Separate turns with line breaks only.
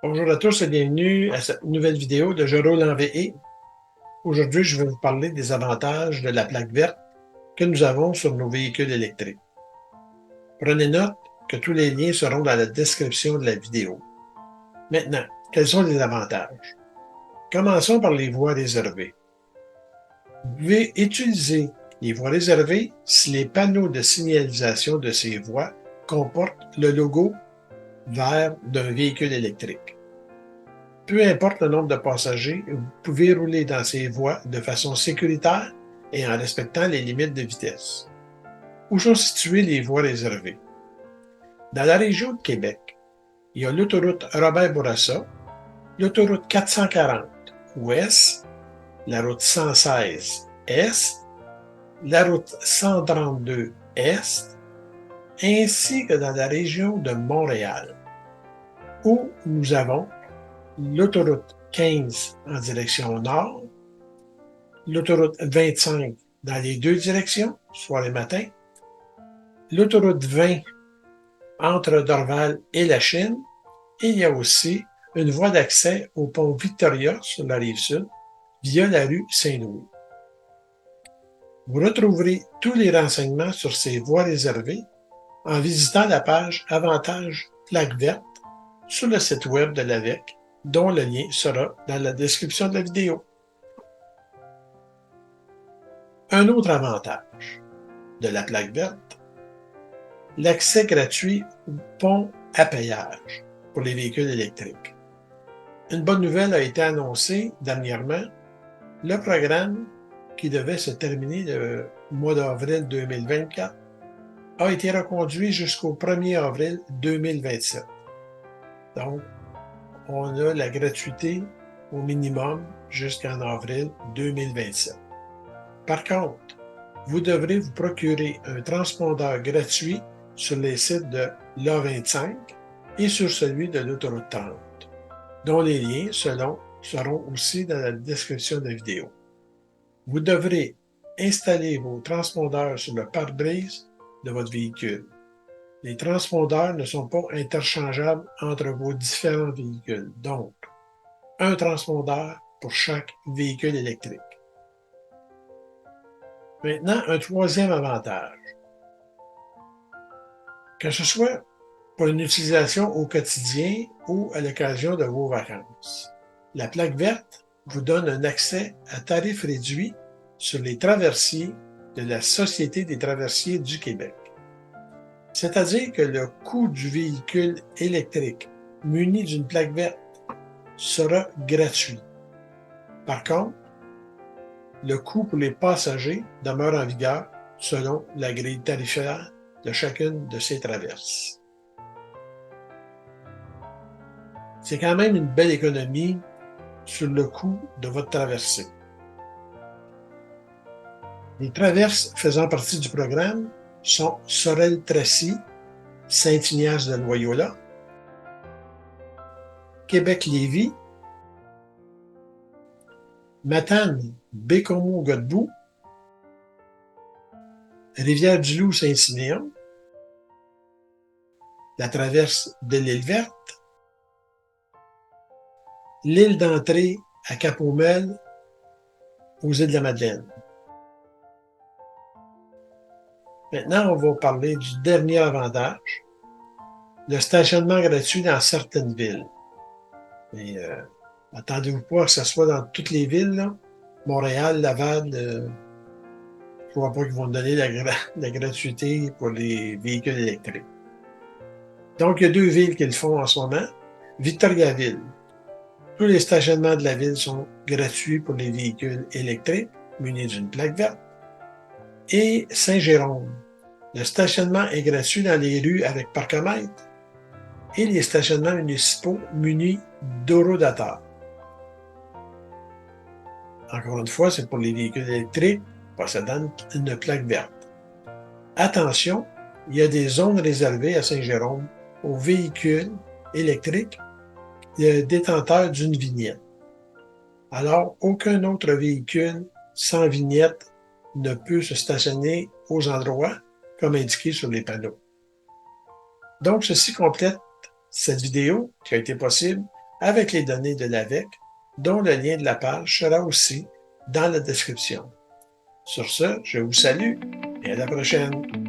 Bonjour à tous et bienvenue à cette nouvelle vidéo de Je roule en VE. Aujourd'hui, je vais vous parler des avantages de la plaque verte que nous avons sur nos véhicules électriques. Prenez note que tous les liens seront dans la description de la vidéo. Maintenant, quels sont les avantages? Commençons par les voies réservées. Vous pouvez utiliser les voies réservées si les panneaux de signalisation de ces voies comportent le logo vert d'un véhicule électrique. Peu importe le nombre de passagers, vous pouvez rouler dans ces voies de façon sécuritaire et en respectant les limites de vitesse. Où sont situées les voies réservées? Dans la région de Québec, il y a l'autoroute Robert-Bourassa, l'autoroute 440 ouest, la route 116 est, la route 132 est, ainsi que dans la région de Montréal, où nous avons l'autoroute 15 en direction nord, l'autoroute 25 dans les deux directions, soir et matin, l'autoroute 20 entre Dorval et la Chine, et il y a aussi une voie d'accès au pont Victoria sur la rive sud via la rue Saint-Louis. Vous retrouverez tous les renseignements sur ces voies réservées en visitant la page Avantages plaque verte sur le site web de l'AVEC, dont le lien sera dans la description de la vidéo. Un autre avantage de la plaque verte, l'accès gratuit au pont à péage pour les véhicules électriques. Une bonne nouvelle a été annoncée dernièrement. Le programme, qui devait se terminer le mois d'avril 2024, a été reconduit jusqu'au 1er avril 2027. Donc, on a la gratuité au minimum jusqu'en avril 2027. Par contre, vous devrez vous procurer un transpondeur gratuit sur les sites de l'A25 et sur celui de l'autoroute 30, dont les liens seront aussi dans la description de la vidéo. Vous devrez installer vos transpondeurs sur le pare-brise de votre véhicule. Les transpondeurs ne sont pas interchangeables entre vos différents véhicules, donc un transpondeur pour chaque véhicule électrique. Maintenant, un troisième avantage. Que ce soit pour une utilisation au quotidien ou à l'occasion de vos vacances, la plaque verte vous donne un accès à tarif réduit sur les traversiers de la Société des traversiers du Québec. C'est-à-dire que le coût du véhicule électrique muni d'une plaque verte sera gratuit. Par contre, le coût pour les passagers demeure en vigueur selon la grille tarifaire de chacune de ces traverses. C'est quand même une belle économie sur le coût de votre traversée. Les traverses faisant partie du programme sont Sorel-Tracy, Saint-Ignace-de-Loyola, Québec-Lévis, Matane, Bécomo-Godbout, Rivière-du-Loup-Saint-Siméon, la traverse de l'île Verte, l'île d'entrée à Cap-Aumel, aux îles de la Madeleine. Maintenant, on va parler du dernier avantage, le stationnement gratuit dans certaines villes. Mais attendez-vous pas que ce soit dans toutes les villes, là. Montréal, Laval, je ne crois pas qu'ils vont donner la gratuité pour les véhicules électriques. Donc, il y a deux villes qui le font en ce moment. Victoriaville. Tous les stationnements de la ville sont gratuits pour les véhicules électriques munis d'une plaque verte. Et Saint-Jérôme. Le stationnement est gratuit dans les rues avec parcomètre et les stationnements municipaux munis d'horodateurs. Encore une fois, c'est pour les véhicules électriques possédant une plaque verte. Attention, il y a des zones réservées à Saint-Jérôme aux véhicules électriques détenteurs d'une vignette. Alors, aucun autre véhicule sans vignette ne peut se stationner aux endroits comme indiqué sur les panneaux. Donc, ceci complète cette vidéo qui a été possible avec les données de l'AVEC, dont le lien de la page sera aussi dans la description. Sur ce, je vous salue et à la prochaine.